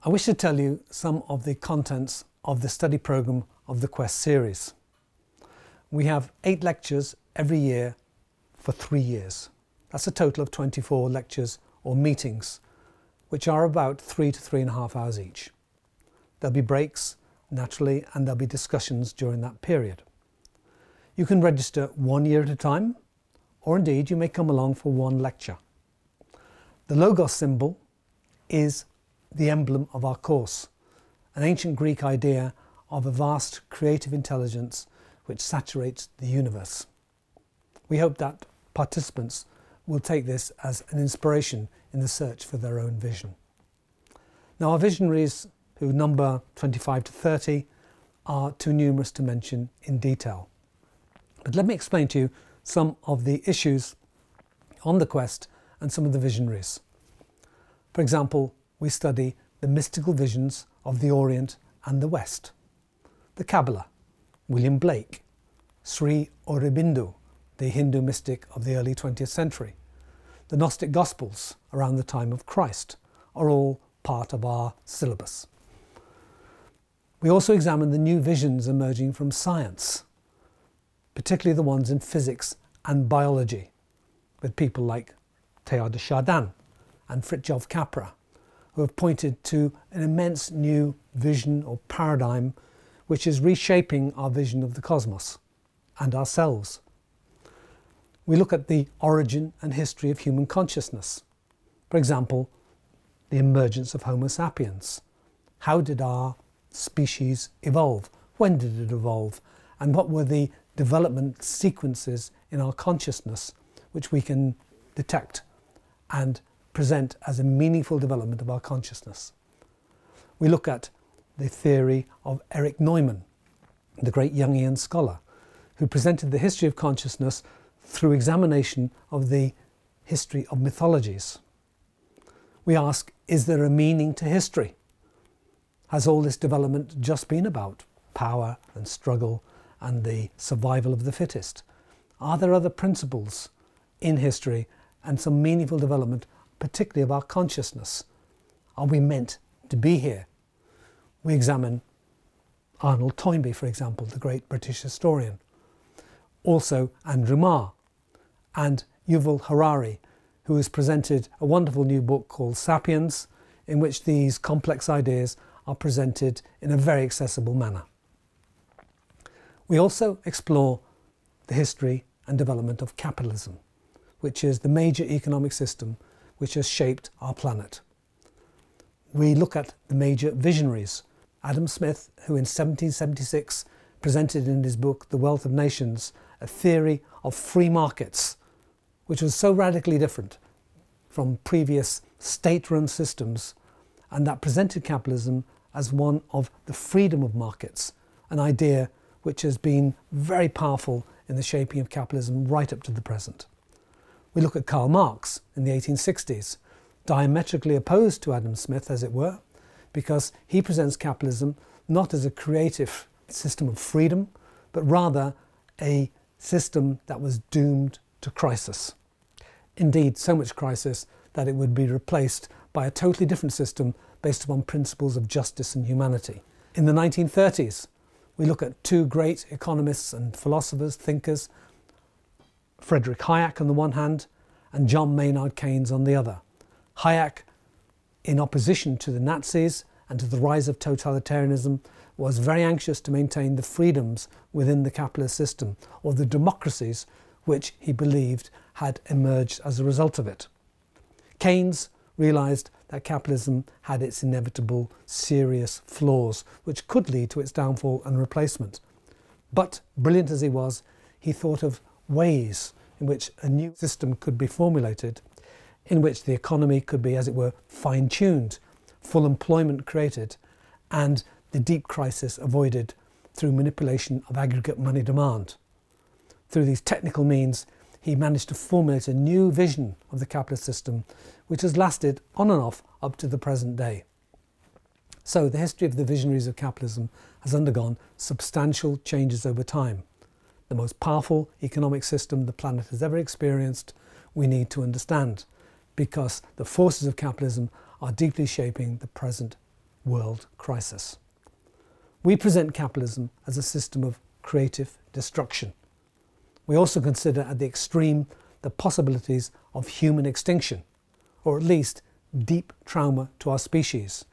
I wish to tell you some of the contents of the study programme of the Quest series. We have 8 lectures every year for 3 years. That's a total of 24 lectures or meetings, which are about 3 to 3.5 hours each. There'll be breaks, naturally, and there'll be discussions during that period. You can register 1 year at a time, or indeed you may come along for 1 lecture. The logos symbol is the emblem of our course, an ancient Greek idea of a vast creative intelligence which saturates the universe. We hope that participants will take this as an inspiration in the search for their own vision. Now, our visionaries, who number 25 to 30, are too numerous to mention in detail. But let me explain to you some of the issues on the quest and some of the visionaries. For example, we study the mystical visions of the Orient and the West. The Kabbalah, William Blake, Sri Aurobindo, the Hindu mystic of the early 20th century. The Gnostic Gospels around the time of Christ are all part of our syllabus. We also examine the new visions emerging from science, particularly the ones in physics and biology, with people like Teilhard de Chardin and Fritjof Capra, who have pointed to an immense new vision or paradigm which is reshaping our vision of the cosmos and ourselves. We look at the origin and history of human consciousness. For example, the emergence of Homo sapiens. How did our species evolve? When did it evolve? And what were the development sequences in our consciousness which we can detect and present as a meaningful development of our consciousness? We look at the theory of Erich Neumann, the great Jungian scholar, who presented the history of consciousness through examination of the history of mythologies. We ask, is there a meaning to history? Has all this development just been about power and struggle and the survival of the fittest? Are there other principles in history and some meaningful development, particularly of our consciousness? Are we meant to be here? We examine Arnold Toynbee, for example, the great British historian. Also Andrew Marr and Yuval Harari, who has presented a wonderful new book called Sapiens, in which these complex ideas are presented in a very accessible manner. We also explore the history and development of capitalism, which is the major economic system which has shaped our planet. We look at the major visionaries. Adam Smith, who in 1776 presented in his book The Wealth of Nations a theory of free markets, which was so radically different from previous state-run systems, and that presented capitalism as one of the freedom of markets, an idea which has been very powerful in the shaping of capitalism right up to the present. We look at Karl Marx in the 1860s, diametrically opposed to Adam Smith, as it were, because he presents capitalism not as a creative system of freedom, but rather a system that was doomed to crisis. Indeed, so much crisis that it would be replaced by a totally different system based upon principles of justice and humanity. In the 1930s, we look at 2 great economists and philosophers, thinkers, Friedrich Hayek on the one hand and John Maynard Keynes on the other. Hayek, in opposition to the Nazis and to the rise of totalitarianism, was very anxious to maintain the freedoms within the capitalist system, or the democracies which he believed had emerged as a result of it. Keynes realised that capitalism had its inevitable serious flaws which could lead to its downfall and replacement. But, brilliant as he was, he thought of ways in which a new system could be formulated, in which the economy could be, as it were, fine-tuned, full employment created, and the deep crisis avoided through manipulation of aggregate money demand. Through these technical means, he managed to formulate a new vision of the capitalist system, which has lasted on and off up to the present day. So the history of the visionaries of capitalism has undergone substantial changes over time. The most powerful economic system the planet has ever experienced, we need to understand, because the forces of capitalism are deeply shaping the present world crisis. We present capitalism as a system of creative destruction. We also consider at the extreme the possibilities of human extinction, or at least deep trauma to our species.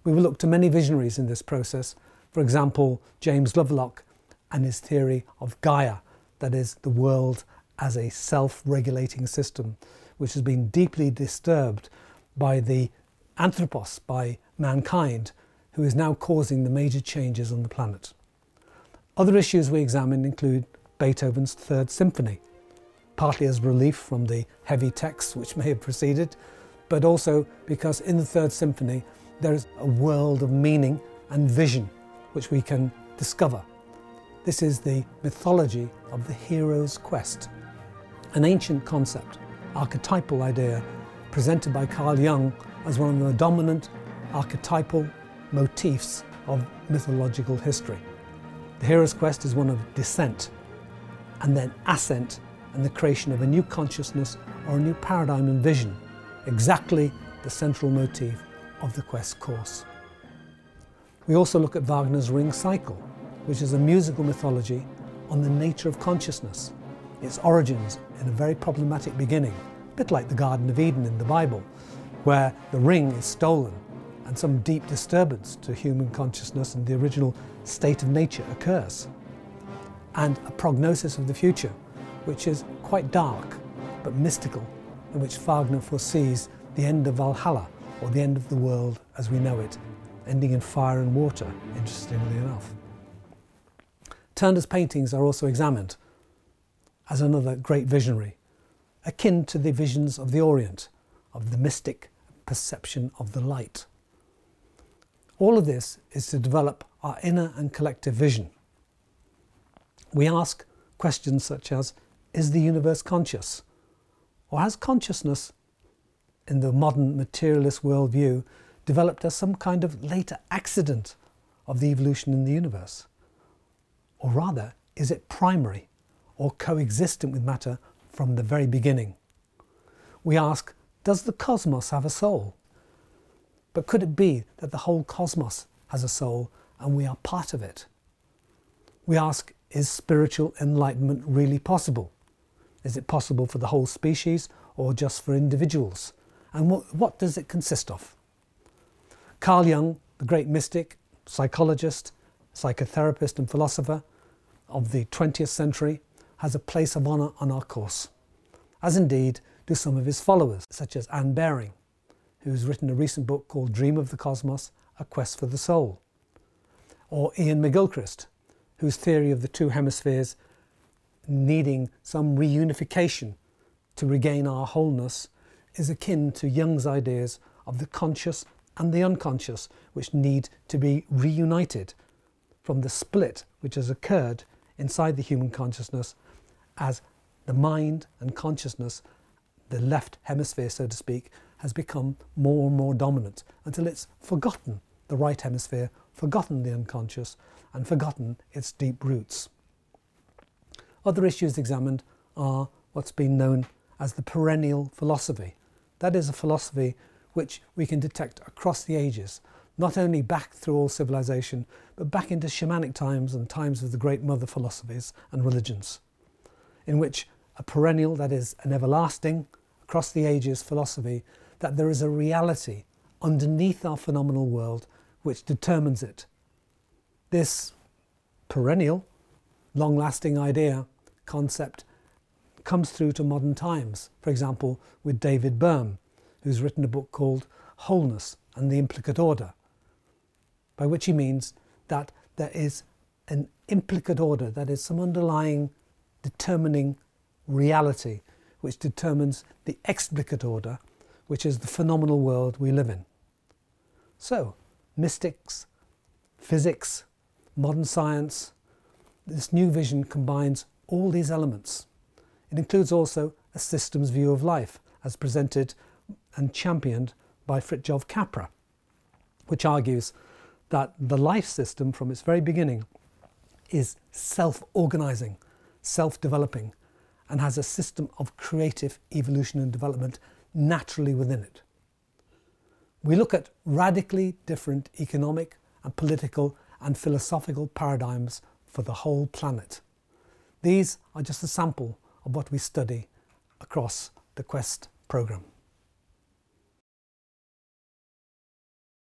We will look to many visionaries in this process, for example James Lovelock and his theory of Gaia, that is, the world as a self-regulating system which has been deeply disturbed by the anthropos, by mankind, who is now causing the major changes on the planet. Other issues we examine include Beethoven's Third Symphony, partly as relief from the heavy texts which may have preceded, but also because in the Third Symphony there is a world of meaning and vision which we can discover. This is the mythology of the hero's quest, an ancient concept, archetypal idea presented by Carl Jung as one of the dominant archetypal motifs of mythological history. The hero's quest is one of descent and then ascent and the creation of a new consciousness or a new paradigm and vision, exactly the central motif of the quest course. We also look at Wagner's Ring Cycle, which is a musical mythology on the nature of consciousness, its origins in a very problematic beginning, a bit like the Garden of Eden in the Bible, where the ring is stolen and some deep disturbance to human consciousness and the original state of nature occurs, and a prognosis of the future, which is quite dark but mystical, in which Wagner foresees the end of Valhalla, or the end of the world as we know it, ending in fire and water, interestingly enough. Turner's paintings are also examined as another great visionary, akin to the visions of the Orient, of the mystic perception of the light. All of this is to develop our inner and collective vision. We ask questions such as, is the universe conscious? Or has consciousness, in the modern materialist worldview, developed as some kind of later accident of the evolution in the universe? Or rather, is it primary or coexistent with matter from the very beginning? We ask, does the cosmos have a soul? But could it be that the whole cosmos has a soul and we are part of it? We ask, is spiritual enlightenment really possible? Is it possible for the whole species or just for individuals? And what does it consist of? Carl Jung, the great mystic, psychologist, psychotherapist and philosopher of the 20th century, has a place of honour on our course, as indeed do some of his followers, such as Anne Baring, who's written a recent book called Dream of the Cosmos, A Quest for the Soul, or Ian McGilchrist, whose theory of the two hemispheres needing some reunification to regain our wholeness is akin to Jung's ideas of the conscious and the unconscious, which need to be reunited from the split which has occurred inside the human consciousness as the mind and consciousness, the left hemisphere so to speak, has become more and more dominant until it's forgotten the right hemisphere, forgotten the unconscious and forgotten its deep roots. Other issues examined are what's been known as the perennial philosophy. That is a philosophy which we can detect across the ages, not only back through all civilization, but back into shamanic times and times of the great mother philosophies and religions, in which a perennial, that is an everlasting, across the ages philosophy, that there is a reality underneath our phenomenal world which determines it. This perennial, long-lasting idea, concept, comes through to modern times, for example with David Bohm, who's written a book called Wholeness and the Implicate Order, by which he means that there is an implicate order, that is some underlying determining reality which determines the explicate order, which is the phenomenal world we live in. So, mystics, physics, modern science, this new vision combines all these elements. It includes also a systems view of life, as presented and championed by Fritjof Capra, which argues that the life system from its very beginning is self-organising, self-developing, and has a system of creative evolution and development naturally within it. We look at radically different economic and political and philosophical paradigms for the whole planet. These are just a sample of what we study across the Quest programme.